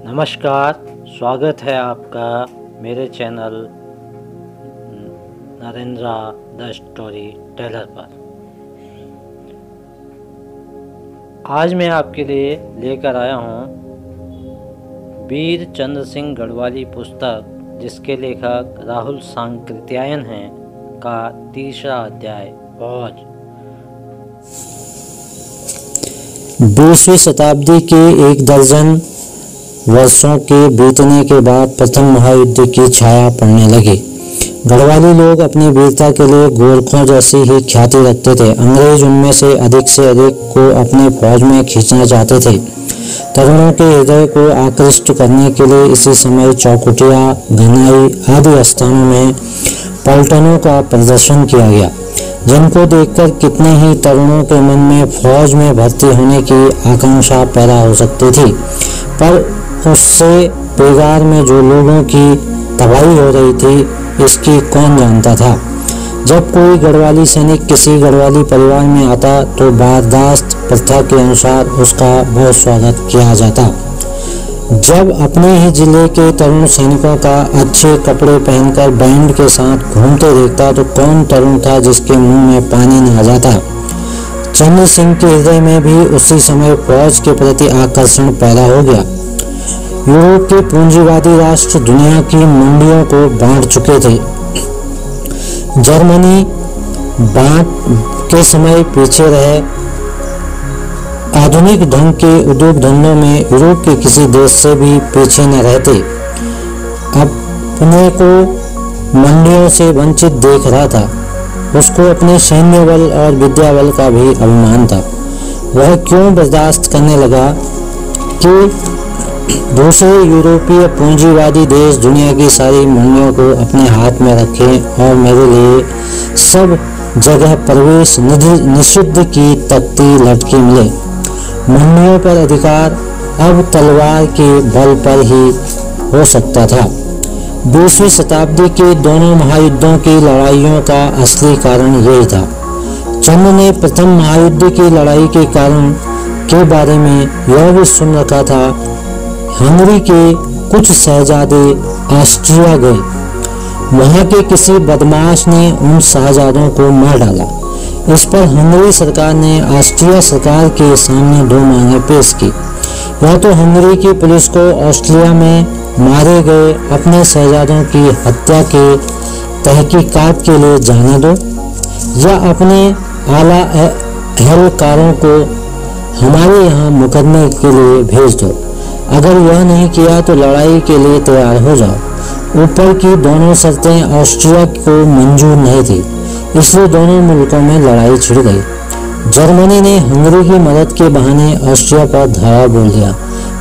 नमस्कार, स्वागत है आपका मेरे channel Narendra the story teller पर। आज मैं आपके लिए लेकर आया हूँ वीर चंद्र सिंह गढ़वाली पुस्तक, जिसके लेखक राहुल सांकृत्यायन हैं, का तीसरा अध्याय फौज। 20वीं शताब्दी के 1 दर्जन वर्षों के बीतने के बाद प्रथम महायुद्ध की छाया पड़ने लगी। गढ़वाली लोग अपनी वीरता के लिए गोरखों जैसी ही ख्याति रखते थे। अंग्रेज उनमें से अधिक को अपने फौज में खींचना चाहते थे। तरुणों के हृदय को आकृष्ट करने के लिए इसी समय चौकुटिया, घनाई आदि स्थानों में पलटनों का प्रदर्शन किया गया, जिनको देखकर कितने ही तरुणों के मन में फौज में भर्ती होने की आकांक्षा पैदा हो सकती थी। पर उससे बेगार में जो लोगों की तबाही हो रही थी, इसकी कौन जानता था। जब कोई गढ़वाली सैनिक किसी गढ़वाली परिवार में आता तो बर्दाश्त प्रथा के अनुसार उसका बहुत स्वागत किया जाता। जब अपने ही जिले के तरुण सैनिकों का अच्छे कपड़े पहनकर बैंड के साथ घूमते देखता तो कौन तरुण था जिसके मुंह में पानी न आ जाता। चंद्र सिंह के हृदय में भी उसी समय फौज के प्रति आकर्षण पैदा हो गया। यूरोप के पूंजीवादी राष्ट्र दुनिया की मंडियों को बांट चुके थे। जर्मनी बांट के समय पीछे रहे। आधुनिक ढंग के उद्योग धंधों में यूरोप के किसी देश से भी पीछे न रहते। अपने को मंडियों से वंचित देख रहा था। उसको अपने सैन्य बल और विद्या बल का भी अभिमान था। वह क्यों बर्दाश्त करने लगा कि दूसरे यूरोपीय पूंजीवादी देश दुनिया की सारी मंडियों को अपने हाथ में रखें और मेरे लिए सब जगह प्रवेश निषिद्ध की तख्ती लटकी मिले। मंडियों पर अधिकार अब तलवार के बल पर ही हो सकता था। 20वीं शताब्दी के दोनों महायुद्धों की लड़ाइयों का असली कारण यही था। चंद्र ने प्रथम महायुद्ध की लड़ाई के कारण के बारे में यह भी सुन रखा था। हंगरी के कुछ शहजादे ऑस्ट्रिया गए। वहां के किसी बदमाश ने उन शहजादों को मार डाला। इस पर हंगरी सरकार ने ऑस्ट्रिया सरकार के सामने 2 मांगे पेश की। या तो हंगरी की पुलिस को ऑस्ट्रिया में मारे गए अपने शहजादों की हत्या के तहकीकात के लिए जाने दो, या अपने आला एहलकारों को हमारे यहाँ मुकदमे के लिए भेज दो। अगर यह नहीं किया तो लड़ाई के लिए तैयार हो जाओ। ऊपर की दोनों शर्तें ऑस्ट्रिया को मंजूर नहीं थी, इसलिए दोनों मुल्कों में लड़ाई छिड़ गई। जर्मनी ने हंगरी की मदद के बहाने ऑस्ट्रिया पर धावा बोल दिया,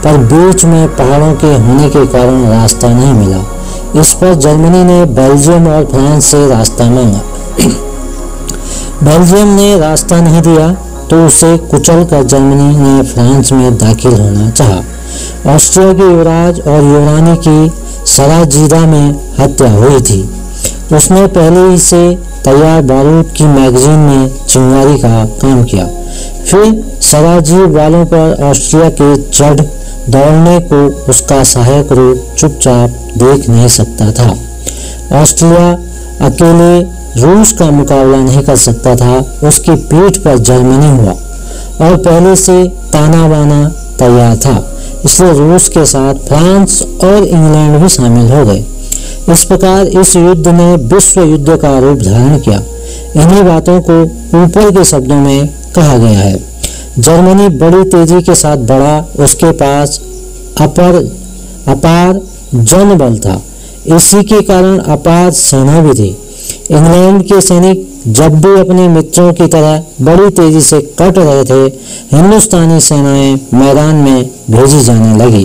पर बीच में पहाड़ों के होने के कारण रास्ता नहीं मिला। इस पर जर्मनी ने बेल्जियम और फ्रांस से रास्ता मांगा। बेल्जियम ने रास्ता नहीं दिया तो उसे कुचल कर जर्मनी ने फ्रांस में दाखिल होना चाहा। ऑस्ट्रिया के युवराज और युवरानी की सराजीदा में हत्या हुई थी। उसने पहले ही से तैयार बारूद की मैगजीन में चिंगारी का काम किया। फिर सराजीव वालों पर ऑस्ट्रिया के चढ़ दौड़ने को उसका सहायक रूप चुपचाप देख नहीं सकता था। ऑस्ट्रिया अकेले रूस का मुकाबला नहीं कर सकता था। उसकी पीठ पर जर्मनी हुआ और पहले से ताना बाना तैयार था, इसलिए रूस के साथ फ्रांस और इंग्लैंड भी शामिल हो गए। इस प्रकार इस युद्ध ने विश्व युद्ध का रूप धारण किया। इन्हीं बातों को ऊपर के शब्दों में कहा गया है। जर्मनी बड़ी तेजी के साथ बढ़ा। उसके पास अपार जनबल था। इसी के कारण अपार सेना भी थी। इंग्लैंड के सैनिक जब भी अपने मित्रों की तरह बड़ी तेजी से कट रहे थे, हिंदुस्तानी सेनाएं मैदान में भेजी जाने लगी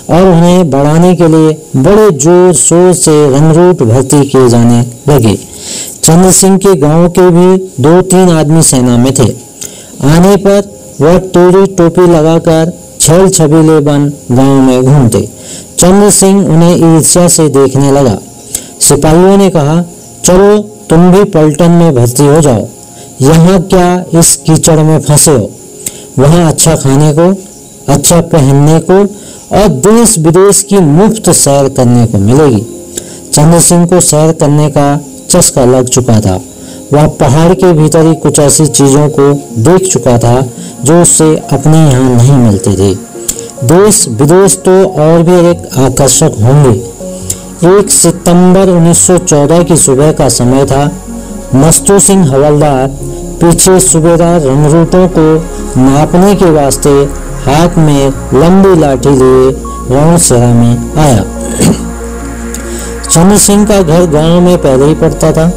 और उन्हें बढ़ाने के लिए बड़े जोर शोर से रंगरूट भर्ती किए जाने लगे। चंद्र सिंह के गांव के भी 2-3 आदमी सेना में थे। आने पर वह टेढ़ी टोपी लगाकर छल छबीले बन गांव में घूमते। चंद्र सिंह उन्हें ईर्ष्या से देखने लगा। सिपाहियों ने कहा, चलो तुम भी पलटन में भर्ती हो जाओ। यहाँ क्या इस कीचड़ में फंसे हो? वहाँ अच्छा खाने को अच्छा पहनने को और देश विदेश की मुफ्त सैर करने को मिलेगी। चंद्र सिंह को सैर करने का चस्का लग चुका था। वह पहाड़ के भीतर ही कुछ ऐसी चीजों को देख चुका था जो उससे अपने यहाँ नहीं मिलते थे। देश विदेश तो और भी एक आकर्षक होंगे। 1 सितंबर 1914 की सुबह का समय था। मस्तू सिंह हवलदार पीछे सूबेदार रंगरूटों को नापने के वास्ते हाथ में लंबी लाठी लिए रौनसेरा में आया। चंद्र सिंह का घर गांव में पहले ही पड़ता था।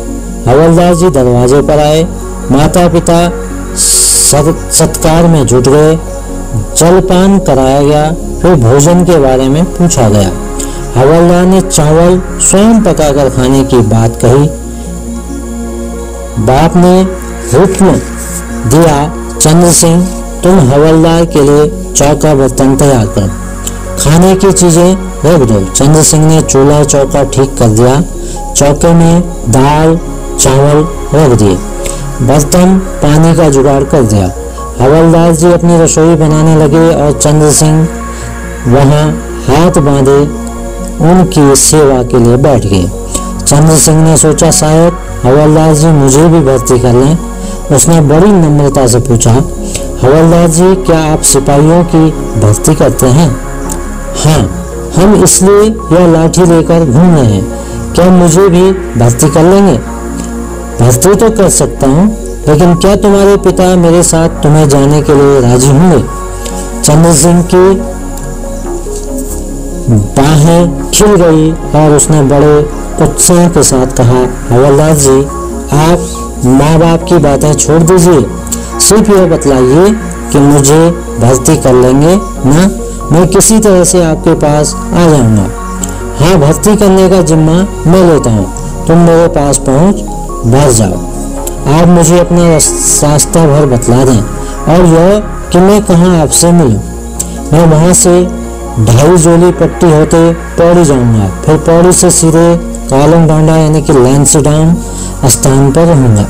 हवलदार जी दरवाजे पर आए। माता पिता सत्कार में जुट गए। जलपान कराया गया। फिर भोजन के बारे में पूछा गया। हवलदार ने चावल स्वयं पकाकर खाने की बात कही। बाप ने हुक्म दिया, चंद्र सिंह तुम हवलदार के लिए चौका बर्तन तैयार करो, खाने की चीजें रख दो। चंद्र सिंह ने चूल्हा चौका ठीक कर दिया। चौके में दाल चावल रख दिए। बर्तन पानी का जुगाड़ कर दिया। हवलदार जी अपनी रसोई बनाने लगे और चंद्र सिंह वहां हाथ बांधे उनकी सेवा के लिए बैठ गए। चंद्र सिंह ने सोचा शायद हवलदार जी मुझे भी भर्ती कर लें। उसने बड़ी नम्रता से पूछा, हवलदार जी क्या आप सिपाहियों की भर्ती करते हैं? हाँ, हम इसलिए यह लाठी लेकर घूम रहे हैं। क्या मुझे भी भर्ती कर लेंगे? भर्ती तो कर सकता हूँ, लेकिन क्या तुम्हारे पिता मेरे साथ तुम्हें जाने के लिए राजी होंगे? चंद्र सिंह की बाहें खिल गई और उसने बड़े उत्साह के साथ कहा, हवलदार जी आप माँ बाप की बातें छोड़ दीजिए, सिर्फ यह बतलाइए कि मुझे भर्ती कर लेंगे ना? मैं किसी तरह से आपके पास आ जाऊंगा। हाँ, भर्ती करने का जिम्मा मैं लेता हूँ। तुम मेरे पास पहुँच भर जाओ। आप मुझे अपना रास्ता भर बतला दें और यह कि मैं कहाँ आपसे मिलूं। मैं वहाँ से 2.5 जोली पट्टी होते पौड़ी जाऊंगा। फिर पौड़ी से सीधे कालम डांडा यानी कि लैंसडाउन स्थान पर रहूंगा।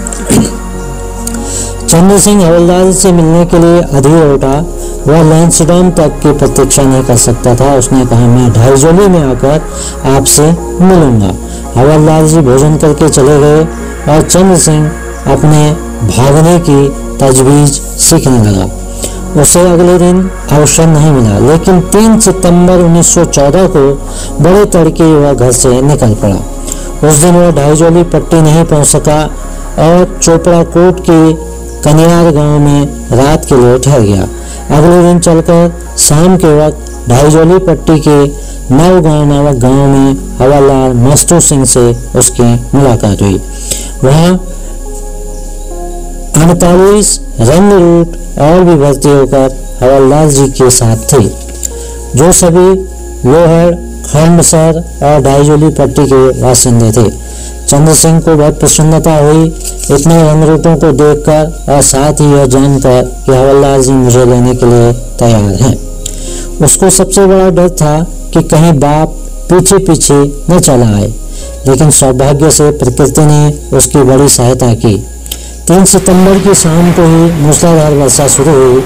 चंद्र सिंह हवलदार से मिलने के लिए अधीर उठा। वह लैंसडाउन तक की प्रतीक्षा नहीं कर सकता था। उसने कहा, मैं 2.5 जोली में आकर आपसे मिलूंगा। हवलदार जी भोजन करके चले गए और चंद्र सिंह अपने भागने की तजवीज सीखने लगा। उसे अगले दिन अवसर नहीं मिला, लेकिन 3 सितंबर 1914 को बड़े तड़के वह घर से निकल पड़ा। उस दिन वह 2.5 जोली पट्टी नहीं पहुंच सका और चोपड़ा कोट के कनियार गांव में रात के लिए ठहर गया। अगले दिन चलकर शाम के वक्त 2.5 जोली पट्टी के नवगांव नामक गांव में हवलदार मस्तू सिंह से उसकी मुलाकात हुई। वहाँ 48 रंगरूट और भी भर्ती होकर हवलदार जी के साथ थे, जो सभी लोहड़ खंडसर और 2.5 जोली पट्टी के बासिंदे थे। चंद्र सिंह को बहुत प्रसन्नता हुई इतने रंगरूटों को देखकर और साथ ही यह जानकर कि हवलदार जी मुझे लेने के लिए तैयार हैं। उसको सबसे बड़ा डर था कि कहीं बाप पीछे पीछे न चला आए, लेकिन सौभाग्य से प्रकृति ने उसकी बड़ी सहायता की। 3 सितंबर की शाम को ही मूसलाधार वर्षा शुरू हुई,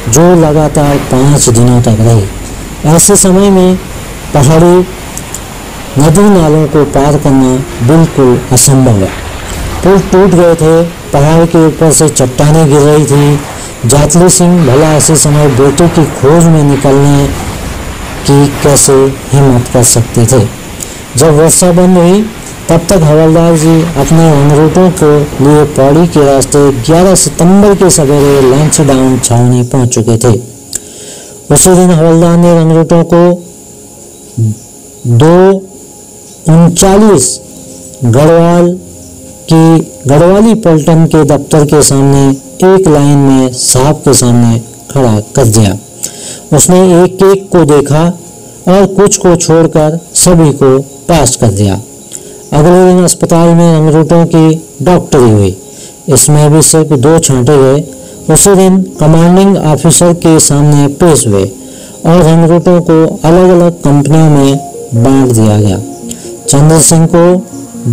जो लगातार 5 दिनों तक रही। ऐसे समय में पहाड़ी नदी नालों को पार करना बिल्कुल असंभव है। पुल टूट गए थे, पहाड़ के ऊपर से चट्टानें गिर रही थी। जातली सिंह भला ऐसे समय बेटे की खोज में निकलने की कैसे हिम्मत कर सकते थे। जब वर्षा बंद हुई तब तक हवलदार जी अपने रंगरूटों को लिए पौड़ी के रास्ते 11 सितंबर के सवेरे लैंसडाउन छावनी पहुंच चुके थे। उसी दिन हवलदार ने रंगरूटों को 239 गढ़वाली पलटन के दफ्तर के सामने एक लाइन में साहब के सामने खड़ा कर दिया। उसने एक एक को देखा और कुछ को छोड़कर सभी को पास कर दिया। अगले दिन अस्पताल में रंगरूटों की डॉक्टरी हुई। इसमें भी सिर्फ 2 छांटे गए। उसी दिन कमांडिंग ऑफिसर के सामने पेश हुए और रंगरूटों को अलग अलग कंपनियों में बांट दिया गया। चंद्र सिंह को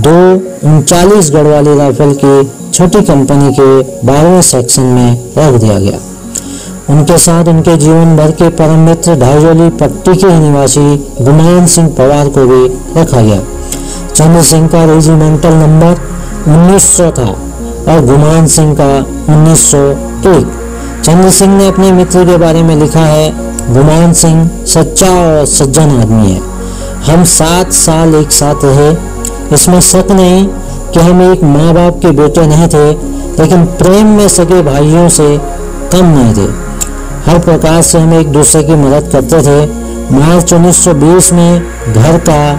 239 गढ़वाली राइफल की 6ठी कंपनी के 12वें सेक्शन में रख दिया गया। उनके साथ उनके जीवन भर के परम मित्र ढाईजोली पट्टी के निवासी गुमान सिंह पवार को भी रखा गया। चंद्र सिंह का रेजिमेंटल नंबर 1900 था और गुमान सिंह का 1901। चंद्र सिंह ने अपने मित्र के बारे में लिखा है, गुमान सिंह सच्चा और सज्जन आदमी है। हम 7 साल एक साथ रहे। इसमें शक नहीं कि हम एक माँ बाप के बेटे नहीं थे, लेकिन प्रेम में सगे भाइयों से कम नहीं थे। हर प्रकार से हम एक दूसरे की मदद करते थे। मार्च 1920 में घर का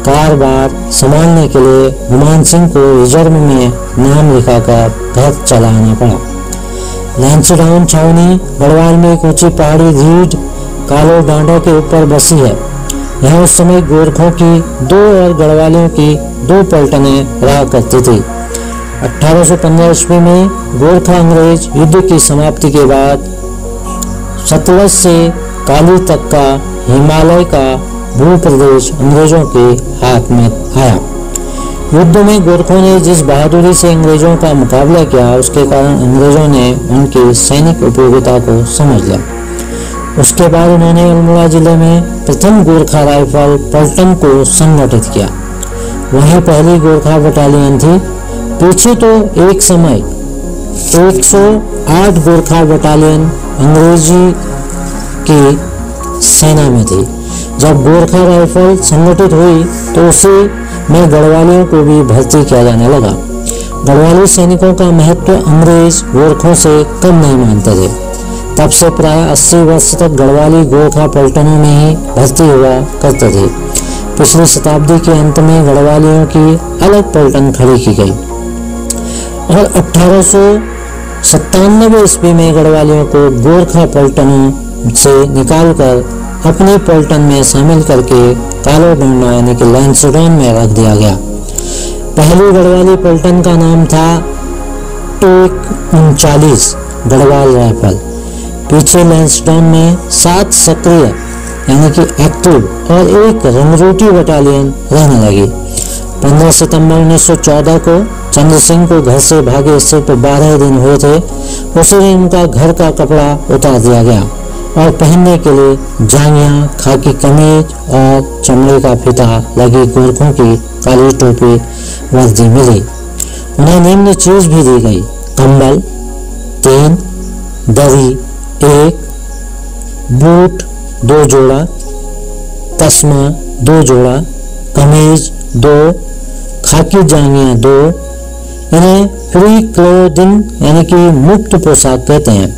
कारोबार संभालने के लिए गुमान सिंह को रिजर्व में नाम लिखाकर घर चलाना पड़ा। लैंसडाउन छावनी गढ़वाल में एक ऊंची पहाड़ी रीढ़ कालो डांडों के ऊपर बसी है। यहाँ उस समय गोरखों की 2 और गढ़वालियों की 2 पलटनें रहा करती थी। 1815 ईस्वी में गोरखा अंग्रेज युद्ध की समाप्ति के बाद सतलज से काली तक का हिमालय का भूप्रदेश अंग्रेजों के हाथ में आया। युद्ध में गोरखों ने जिस बहादुरी से अंग्रेजों का मुकाबला किया, उसके कारण अंग्रेजों ने उनकी सैनिक उपयोगिता को समझ लिया। उसके बाद उन्होंने अल्मोड़ा जिले में प्रथम गोरखा राइफल पलटन को संगठित किया। वहीं पहली गोरखा बटालियन थी। पीछे तो एक समय 108 गोरखा बटालियन अंग्रेजी की सेना में थी। जब गोरखा राइफल संगठित हुई तो उसी में गढ़वालियों को भी भर्ती किया जाने लगा। गढ़वाली सैनिकों का महत्व अंग्रेज गोरखों से कम नहीं मानते थे। तब से प्राय 80 वर्ष तक गढ़वाली गोरखा पलटनों में ही भर्ती हुआ करते थे। पिछली शताब्दी के अंत में गढ़वालियों की अलग पलटन खड़ी की गई और 1897 ईस्वी में गढ़वालियों को गोरखा पलटनों से निकालकर अपनी पलटन में शामिल करके कालो डांडा यानी कि लैंसडाउन में रख दिया गया। पहली गढ़वाली पलटन का नाम था टेक 39 गढ़वाल राइफल। पीछे लैंसडाउन में 7 सक्रिय यानी कि एक्टिव और एक रंगरूटी बटालियन रहने लगी। 15 सितंबर 1914 को चंद्र सिंह को घर से भागे सिर्फ 12 दिन हुए थे। उसी दिन उनका घर का कपड़ा उतार दिया गया और पहनने के लिए जांघिया, खाकी कमीज और चमड़े का फीता लगी गोरखों की काली टोपी वर्दी मिली। उन्हें निम्न चीज भी दी गई, कंबल 3, दरी 1, बूट 2 जोड़ा, तस्मा 2 जोड़ा, कमीज 2, खाकी जांघिया 2। इन्हें फ्री क्लोथिंग यानी कि मुफ्त पोशाक कहते हैं।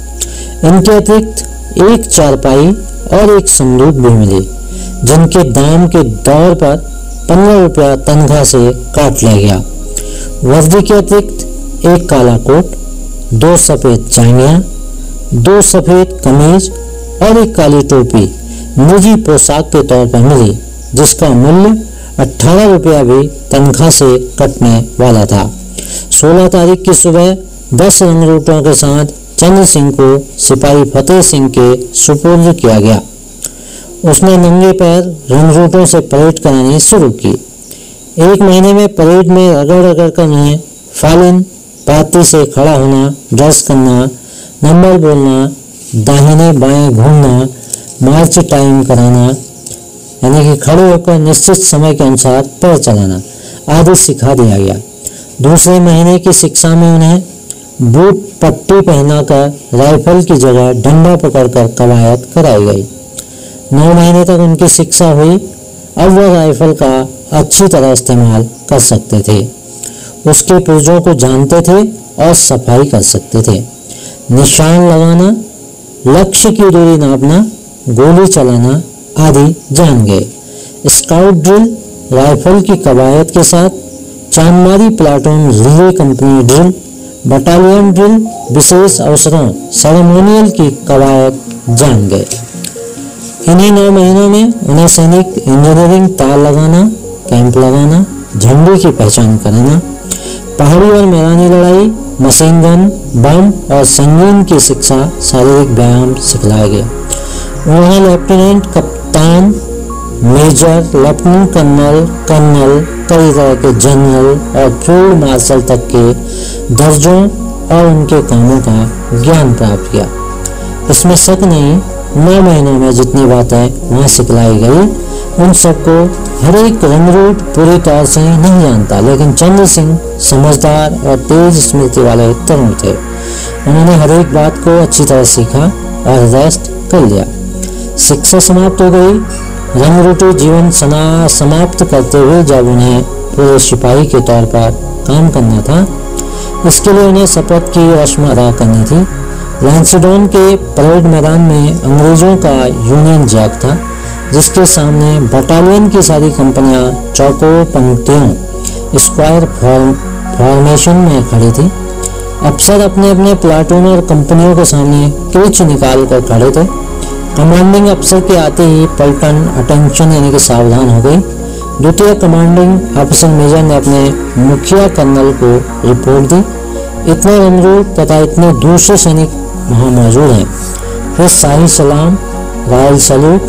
इनके अतिरिक्त एक चारपाई और एक संदूक भी मिली, जिनके दाम के दौर पर 15 रुपया तनख्वाह से काट लिया गया। वर्दी के अतिरिक्त एक काला कोट, 2 सफेद जांघिया, 2 सफेद कमीज और एक काली टोपी निजी पोशाक के तौर पर मिली, जिसका मूल्य 18 रुपया भी तनख्वाह से कटने वाला था। 16 तारीख की सुबह 10 रंगरूटों के साथ चंद्र सिंह को सिपाही फतेह सिंह के सुपुर्द किया गया। उसने नंगे पैर रंगरूटों से परेड करानी शुरू की। 1 महीने में परेड में रगड़ रगड़ कर उन्हें फालिन पाती से खड़ा होना, ड्रेस करना, नंबर बोलना, दाहिने बाएं घूमना, मार्च टाइम कराना यानी कि खड़े होकर निश्चित समय के अनुसार पैर चलाना आदि सिखा दिया गया। दूसरे महीने की शिक्षा में उन्हें बूट पट्टी पहनाकर राइफल की जगह डंडा पकड़कर कवायद कराई गई। 9 महीने तक उनकी शिक्षा हुई। अब वह राइफल का अच्छी तरह इस्तेमाल कर सकते थे, उसके पुर्जों को जानते थे और सफाई कर सकते थे। निशान लगाना, लक्ष्य की दूरी नापना, गोली चलाना आदि जान गए। स्काउट ड्रिल, राइफल की कवायद के साथ चांदमारी platoon relay company drill, battalion drill, विशेष अवसरों सेरेमोनियल की कवायद जान गए। इन्हीं 9 महीनों में उन्हें सैनिक इंजीनियरिंग तार लगाना, कैंप लगाना, झंडे की पहचान कराना, पहाड़ी और मैदानी लड़ाई, मशीन गन, बम और संगीन की शिक्षा, शारीरिक व्यायाम सिखलाए गए। उन्हें लेफ्टिनेंट, कप्तान, मेजर, लेफ्टिनेंट कर्नल, कर्नल, कई तरह के जनरल और फील्ड मार्शल तक के दर्जों और उनके कामों का ज्ञान प्राप्त किया। इसमें शक नहीं, 9 महीनों में जितनी बातें वहाँ सिखलाई गई उन सबको हर एक रंगरूट पूरी तौर से नहीं जानता, लेकिन चंद्र सिंह समझदार और तेज स्मृति वाले तरुण थे। उन्होंने हर एक बात को अच्छी तरह सीखा और रेस्ट कर लिया। शिक्षा समाप्त हो गई। रंगरूटी जीवन समाप्त करते हुए जब उन्हें पूरे सिपाही के तौर पर काम करना था, इसके लिए उन्हें शपथ की रस्म अदा करनी थी। लैंसडॉन के परेड मैदान में अंग्रेजों का यूनियन जैक था, जिसके सामने बटालियन की सारी कंपनियां चौकोर पंक्तियों स्क्वायर फॉर्मेशन में खड़ी थी। अफसर अपने अपने प्लाटून और कंपनियों के सामने क्रिच निकाल कर खड़े थे। कमांडिंग अफसर के आते ही पलटन अटेंशन यानी कि सावधान हो गई। द्वितीय कमांडिंग ऑफिसर मेजर ने अपने मुखिया कर्नल को रिपोर्ट दी। इतने रंगरूट तथा इतने दूसरे सैनिक वहाँ मौजूद हैं। फिर शाही सलाम, रॉयल सैल्यूट,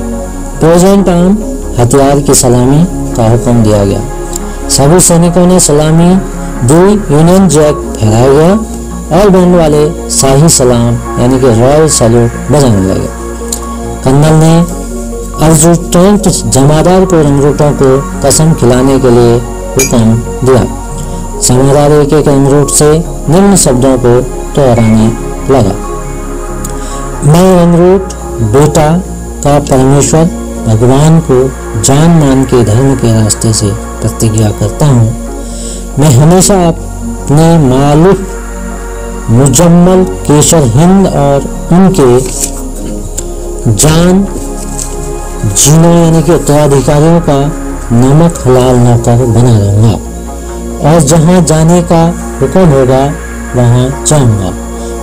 प्रेजेंट आर्म हथियार की सलामी का हुक्म दिया गया। सभी सैनिकों ने सलामी दी। यूनियन जैक फहराया गया और बैंड वाले शाही सलाम यानी कि रॉयल सैल्यूट बजाने लगे। कर्नल ने अर्जुटेंट जमादार को रंगरूटों को कसम खिलाने के लिए हुक्म दिया। जमादार एक एक रंगरूट से निम्न शब्दों को दोहराने लगा। मैं रंगरूट बेटा का परमेश्वर भगवान को जान मान के धर्म के रास्ते से प्रतिज्ञा करता हूँ। मैं हमेशा अपने मालूफ मुजम्मल केशर हिंद और उनके जान जीनों यानी कि उत्तराधिकारियों का नमक हलाल नौकर बना रहूँगा और जहाँ जाने का हुक्म होगा वहाँ जाऊँगा,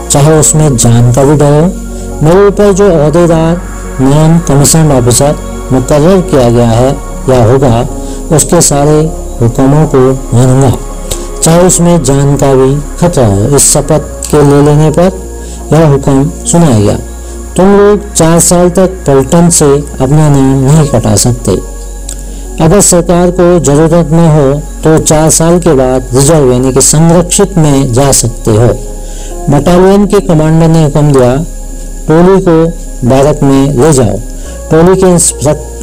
चाहे उसमें जान का भी डर हो। मेरे ऊपर जो ओहदेदार नॉन कमीशन ऑफिसर मुकर्रर किया गया है या होगा, उसके सारे हुक्मों को मानूंगा, चाहे उसमें जान का भी खतरा हो। इस शपथ के ले लेने पर यह हुक्म सुनाया गया, तुम लोग 4 साल तक पलटन से अपना नाम नहीं कटा सकते। अगर सरकार को जरूरत न हो तो 4 साल के बाद रिजर्व यानी कि संरक्षित में जा सकते हो। बटालियन के कमांडर ने हुक्म दिया, टोली को बैरक में ले जाओ। टोली के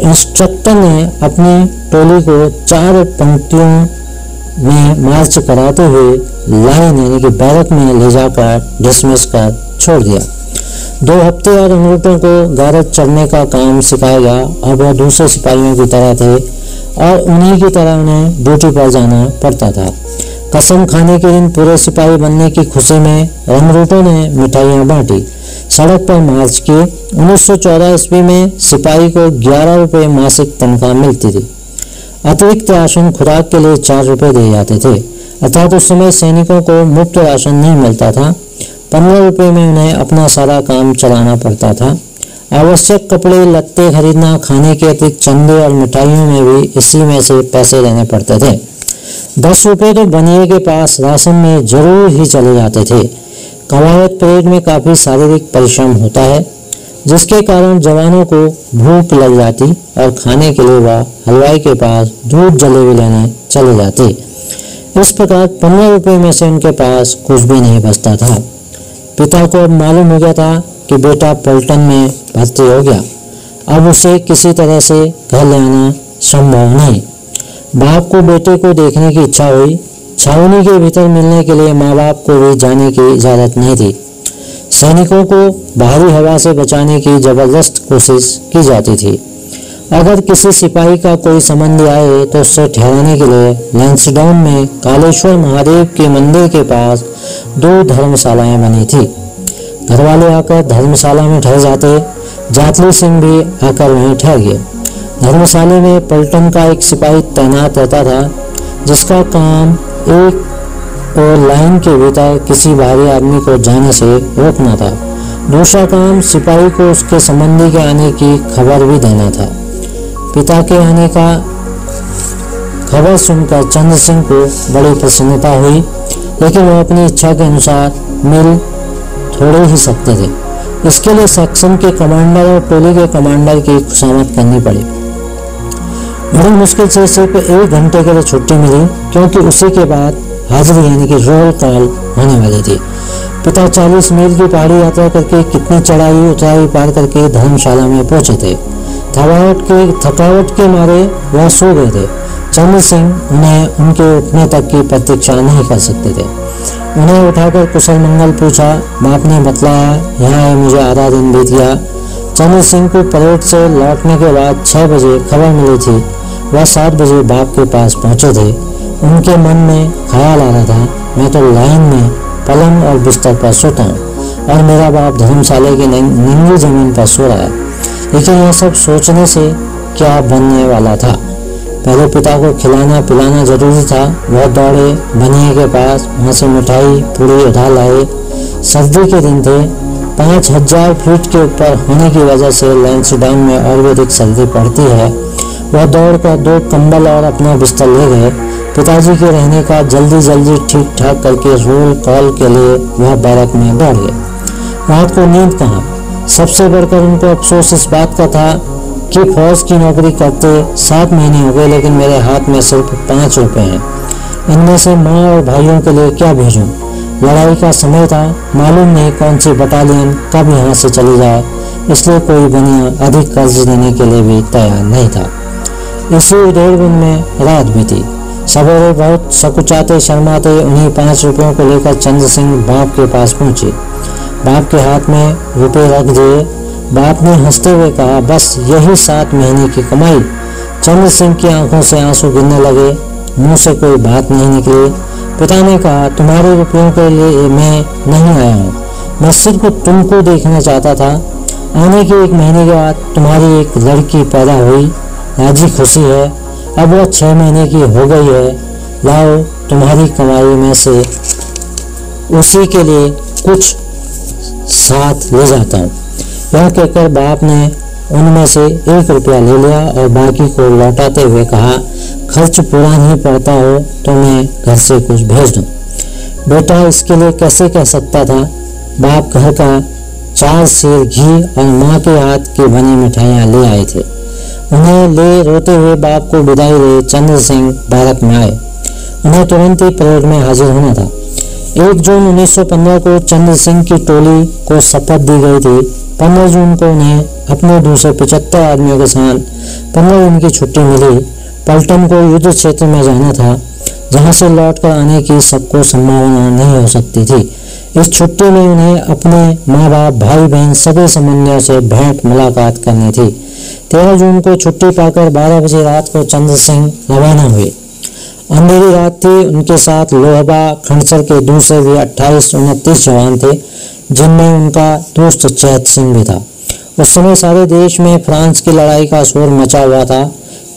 इंस्ट्रक्टर ने अपनी टोली को 4 पंक्तियों में मार्च कराते हुए लाइन यानी कि बैरक में ले जाकर डिसमिस कर छोड़ दिया। 2 हफ्ते और रंगरूटों को गारद चढ़ने का काम सिखाया गया और वह दूसरे सिपाहियों की तरह थे और उन्हीं की तरह उन्हें ड्यूटी पर जाना पड़ता था। कसम खाने के दिन पूरे सिपाही बनने की खुशी में रंगरूटों ने मिठाइयाँ बांटी, सड़क पर मार्च किए। 1914 ईस्वी में सिपाही को 11 रुपये मासिक तनख्वाह मिलती थी। अतिरिक्त राशन खुराक के लिए 4 रुपये दिए जाते थे, अर्थात उस समय सैनिकों को मुफ्त राशन नहीं मिलता था। 15 रुपये में उन्हें अपना सारा काम चलाना पड़ता था। आवश्यक कपड़े लत्ते खरीदना, खाने के अतिरिक्त चंदे और मिठाइयों में भी इसी में से पैसे देने पड़ते थे। 10 रुपये तो बनिए के पास राशन में जरूर ही चले जाते थे। कवायद परेड में काफ़ी शारीरिक परिश्रम होता है, जिसके कारण जवानों को भूख लग जाती और खाने के लिए वह हलवाई के पास दूध जलेबी लेने चले जाते। इस प्रकार 15 रुपये में से उनके पास कुछ भी नहीं बचता था। पिता को अब मालूम हो गया था कि बेटा पलटन में भर्ती हो गया। अब उसे किसी तरह से घर ले आना संभव नहीं। बाप को बेटे को देखने की इच्छा हुई। छावनी के भीतर मिलने के लिए माँ बाप को भी जाने की इजाज़त नहीं थी। सैनिकों को बाहरी हवा से बचाने की जबरदस्त कोशिश की जाती थी। अगर किसी सिपाही का कोई संबंधी आए तो उससे ठहराने के लिए लैंसडाउन में कालेश्वर महादेव के मंदिर के पास 2 धर्मशालाएं बनी थी। घरवाले आकर धर्मशाला में ठहर जाते। जातली सिंह भी आकर वहीं ठहर गए। धर्मशाला में पलटन का एक सिपाही तैनात रहता था, जिसका काम एक और लाइन के भीतर किसी बाहरी आदमी को जाने से रोकना था। दूसरा काम सिपाही को उसके संबंधी के आने की खबर भी देना था। पिता के आने का खबर सुनकर चंद्र सिंह को बड़ी प्रसन्नता हुई, लेकिन वह अपनी इच्छा के अनुसार मिल थोड़े ही सकते थे। इसके लिए सेक्शन के कमांडर और टोली के कमांडर की खुशामद करनी पड़ी। बड़ी मुश्किल से सिर्फ 1 घंटे के लिए छुट्टी मिली, क्योंकि उसी के बाद हाजिरी यानी कि रोल कॉल होने वाली थी। पिता 40 मील की पहाड़ी यात्रा करके कितनी चढ़ाई उतराई पार करके धर्मशाला में पहुंचे थे। थकावट के मारे वह सो गए थे। चंद्र सिंह उन्हें उनके उठने तक की प्रतीक्षा नहीं कर सकते थे। उन्हें उठाकर कुशल मंगल पूछा। बाप ने बतलाया, यहाँ है मुझे आधा दिन बीत गया। चंद्र सिंह को परेड से लौटने के बाद 6 बजे खबर मिली थी। वह 7 बजे बाप के पास पहुंचे थे। उनके मन में ख्याल आ रहा था, मैं तो लाइन में पलंग और बिस्तर पर सोता हूँ और मेरा बाप धर्मशाला की नंगी जमीन पर सो रहा है। लेकिन यह सब सोचने से क्या बनने वाला था। पहले पिता को खिलाना पिलाना जरूरी था। वह दौड़े बनिए के पास, वहाँ से मिठाई पूरी उठा लाए। सर्दी के दिन थे। 5000 फीट के ऊपर होने की वजह से लैंसडाउन में और भी अधिक सर्दी पड़ती है। वह दौड़कर 2 कंबल और अपना बिस्तर ले गए। पिताजी के रहने का जल्दी ठीक ठाक करके रोल कॉल के लिए वह बैरक में दौड़ गए। रात को नींद कहाँ। सबसे बढ़कर उनको अफसोस इस बात का था कि फौज की नौकरी करते 7 महीने हो गए, लेकिन मेरे हाथ में सिर्फ 5 रुपए हैं। इनमें से माँ और भाइयों के लिए क्या भेजूं। लड़ाई का समय था, मालूम नहीं कौन सी बटालियन कब यहाँ से चली जाए, इसलिए कोई बनिया अधिक कर्ज देने के लिए भी तैयार नहीं था। इसी 1.5 दिन में रात बीती। सवेरे बहुत सकुचाते शर्माते उन्हीं 5 रुपयों को लेकर चंद्र सिंह बाप के पास पहुंचे। बाप के हाथ में रुपए रख दिए। बाप ने हंसते हुए कहा, बस यही 7 महीने की कमाई। चंद्र सिंह की आंखों से आंसू गिरने लगे। मुंह से कोई बात नहीं निकली। पिता ने कहा, तुम्हारे रुपयों के लिए मैं नहीं आया हूँ, मैं सिर्फ तुमको देखना चाहता था। आने के 1 महीने के बाद तुम्हारी एक लड़की पैदा हुई, राजी खुशी है। अब वह 6 महीने की हो गई है। लाओ तुम्हारी कमाई में से उसी के लिए कुछ साथ ले जाता हूँ। यह कहकर बाप ने उनमें से 1 रुपया ले लिया और बाकी को लौटाते हुए कहा, खर्च पूरा नहीं पड़ता हो तो मैं घर से कुछ भेज दूं। बेटा इसके लिए कैसे कह सकता था। बाप घर का 4 सेर घी और माँ के हाथ की बनी मिठाइयाँ ले आए थे। उन्हें ले रोते हुए बाप को विदाई दे चंद्र सिंह बैरक में आए। उन्हें तुरंत ही परेड में हाजिर होना था। 1 जून 1915 को चंद्र सिंह की टोली को शपथ दी गई थी। 15 जून को उन्हें अपने दूसरे 75 आदमियों के साथ 15 दिन की छुट्टी मिली। पलटन को युद्ध क्षेत्र में जाना था, जहां से लौटकर आने की सबको संभावना नहीं हो सकती थी। इस छुट्टी में उन्हें अपने माँ बाप भाई बहन सभी संबंधियों से भेंट मुलाकात करनी थी। 13 जून को छुट्टी पाकर 12 बजे रात को चंद्र सिंह रवाना हुए। अंधेरी रात थी। उनके साथ लोहबा खंडसर के दूसरे भी 28-29 जवान थे, जिनमें उनका दोस्त चैत सिंह भी था। उस समय सारे देश में फ्रांस की लड़ाई का शोर मचा हुआ था।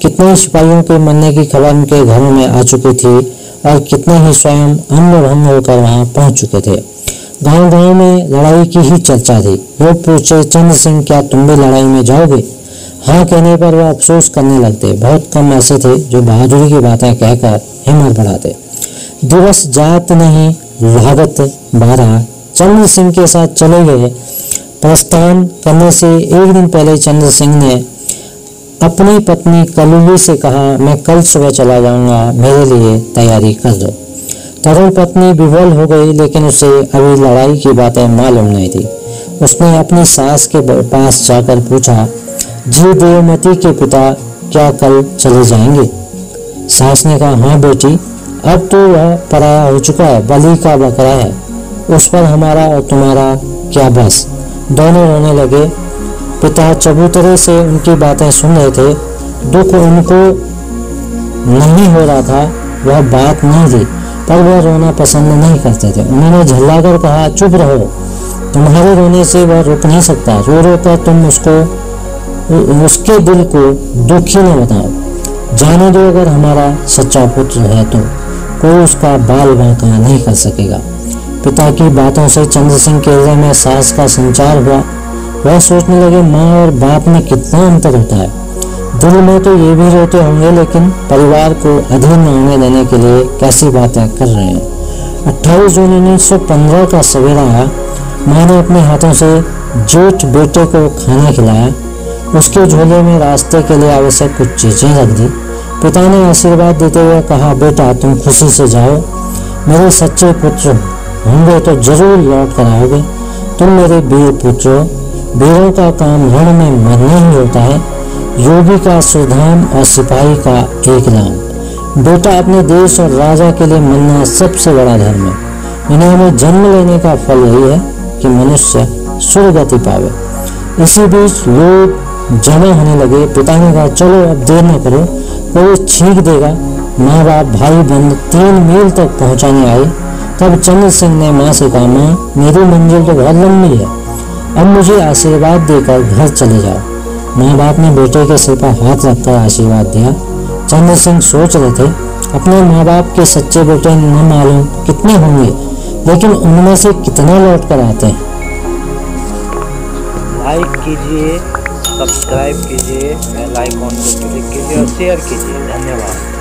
कितने सिपाहियों के मरने की खबर उनके घरों में आ चुकी थी और कितने ही स्वयं अंग भंग होकर वहां पहुंच चुके थे। गांव-गांव में लड़ाई की ही चर्चा थी। लोग पूछे, चंद्र सिंह क्या तुम भी लड़ाई में जाओगे। हाँ कहने पर वह अफसोस करने लगते। बहुत कम ऐसे थे जो बहादुरी की बातें कहकर हिम्मत बढ़ाते। दिवस जात नहीं लागत 12 चंद्र सिंह के साथ चले गए। प्रस्थान करने से 1 दिन पहले चंद्र सिंह ने अपनी पत्नी कलूली से कहा, मैं कल सुबह चला जाऊंगा, मेरे लिए तैयारी कर दो। तरुण पत्नी विवल हो गई, लेकिन उसे अभी लड़ाई की बातें मालूम नहीं थी। उसने अपनी सास के पास जाकर पूछा, जी देवमती के पिता क्या कल चले जाएंगे। सास ने कहा, हाँ बेटी, अब तो वह पराया हो चुका है, बलि का बकरा है, उस पर हमारा और तुम्हारा क्या बस। दोनों रोने लगे। पिता चबूतरे से उनकी बातें सुन रहे थे। दुख उनको नहीं हो रहा था, वह बात नहीं थी, पर वह रोना पसंद नहीं करते थे। उन्होंने झल्लाकर कहा, चुप रहो, तुम्हारे रोने से वह रुक नहीं सकता। रो रो कर तुम उसके दिल को दुखी न बताओ। जाने दो, अगर हमारा सच्चा पुत्र है तो कोई उसका बाल बांका नहीं कर सकेगा। पिता की बातों से चंद्र सिंह के हृदय में साहस का संचार हुआ। वह सोचने लगे, माँ और बाप में कितना अंतर होता है। दिल में तो ये भी रोते होंगे, लेकिन परिवार को अधीन न होने देने के लिए कैसी बातें कर रहे हैं। 28 जून 1915 का सवेरा आया। माँ ने अपने हाथों से जेठ बेटे को खाना खिलाया। उसके झोले में रास्ते के लिए आवश्यक कुछ चीजें रख दी। पिता ने आशीर्वाद देते हुए कहा, बेटा तुम खुशी से जाओ। मेरे सच्चे पुत्र होंगे तो जरूर लौट कर आओगे। तुम मेरे वीर पुत्रो, वीरों का काम रण में मरना ही होता है, योगी का सुधाम और सिपाही का एक राम। बेटा अपने देश और राजा के लिए मरना सबसे बड़ा धर्म है। दुनिया में जन्म लेने का फल यही है कि मनुष्य सुरगति पावे। इसी बीच लोग जमा होने लगे। पिता ने कहा, चलो अब देर न करो, कोई छींक देगा। माँ बाप भाई बंद 3 मील तक पहुंचाने आए। तब चंद्र सिंह ने माँ से कहा, माँ मेरी मंजिल तो बहुत लंबी है, अब मुझे आशीर्वाद देकर घर चले जाओ। माँ बाप ने बेटे के सिर पर हाथ रखकर आशीर्वाद दिया। चंद्र सिंह सोच रहे थे, अपने माँ बाप के सच्चे बेटे न मालूम कितने होंगे, लेकिन उनमें से कितना लौट कर आते हैं। लाइक कीजिए, सब्सक्राइब कीजिए, बेल आइकॉन को क्लिक कीजिए और शेयर कीजिए। धन्यवाद।